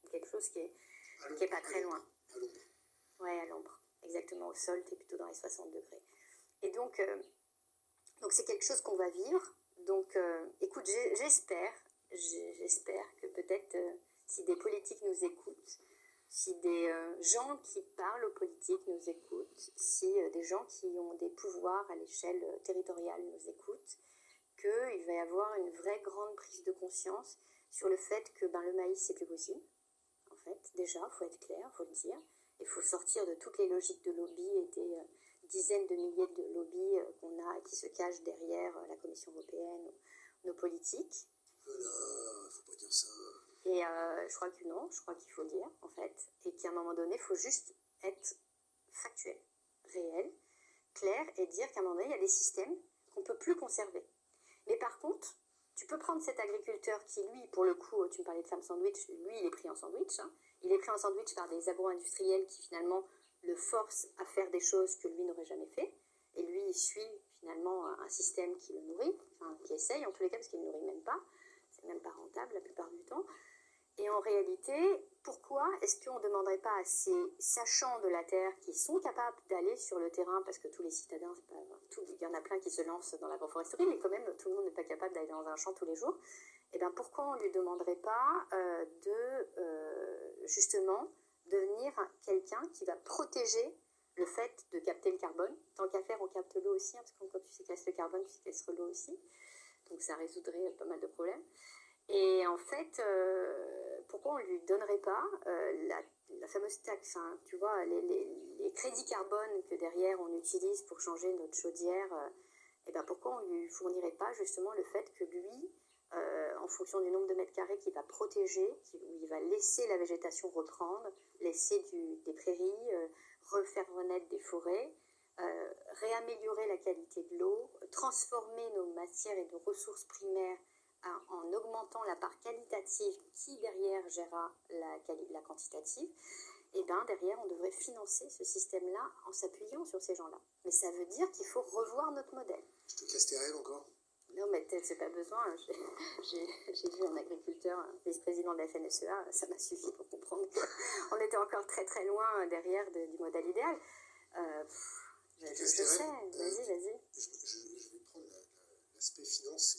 quelque chose qui est pas très loin. À l'ombre. Ouais, à l'ombre. Exactement, au sol, tu es plutôt dans les 60 degrés. Et donc c'est quelque chose qu'on va vivre. Donc, écoute, j'espère que peut-être, si des politiques nous écoutent, si des gens qui parlent aux politiques nous écoutent, si des gens qui ont des pouvoirs à l'échelle territoriale nous écoutent, qu'il va y avoir une vraie grande prise de conscience sur le fait que le maïs, c'est plus possible. En fait, déjà, il faut être clair, il faut le dire. Il faut sortir de toutes les logiques de lobby et des dizaines de milliers de lobbies qu'on a et qui se cachent derrière la Commission européenne, nos politiques. Voilà, faut pas dire ça. Et je crois que non, je crois qu'il faut dire, en fait, et qu'à un moment donné, il faut juste être factuel, réel, clair, et dire qu'à un moment donné, il y a des systèmes qu'on ne peut plus conserver. Mais par contre, tu peux prendre cet agriculteur qui, lui, pour le coup, tu me parlais de femme sandwich, lui, il est pris en sandwich. Hein. Il est pris en sandwich par des agro-industriels qui, finalement, le forcent à faire des choses que lui n'aurait jamais fait. Et lui, il suit, finalement, un système qui le nourrit, enfin, qui essaye, en tous les cas, parce qu'il ne nourrit même pas. C'est même pas rentable, la plupart du temps. Et en réalité, pourquoi est-ce qu'on ne demanderait pas à ces sachants de la terre qui sont capables d'aller sur le terrain, parce que tous les citadins, il y en a plein qui se lancent dans l'agroforesterie, mais quand même, tout le monde n'est pas capable d'aller dans un champ tous les jours. Et bien pourquoi on ne lui demanderait pas justement, devenir quelqu'un qui va protéger le fait de capter le carbone. Tant qu'à faire, on capte l'eau aussi, hein, parce que quand tu séquestres le carbone, tu séquestres l'eau aussi. Donc ça résoudrait pas mal de problèmes. Et en fait, pourquoi on ne lui donnerait pas la fameuse taxe, hein, tu vois, les crédits carbone que derrière on utilise pour changer notre chaudière, et ben pourquoi on ne lui fournirait pas justement le fait que lui, en fonction du nombre de mètres carrés qu'il va protéger, où il va laisser la végétation reprendre, laisser des prairies, refaire renaître des forêts, réaméliorer la qualité de l'eau, transformer nos matières et nos ressources primaires en augmentant la part qualitative qui derrière gérera la quantitative, et bien derrière on devrait financer ce système-là en s'appuyant sur ces gens-là. Mais ça veut dire qu'il faut revoir notre modèle. Je te casse tes rêves encore? Non, mais c'est pas besoin. J'ai vu un agriculteur, un vice-président de la FNSEA, ça m'a suffi pour comprendre qu'on était encore très très loin derrière du modèle idéal. Je sais, vas-y. Je vais prendre l'aspect finance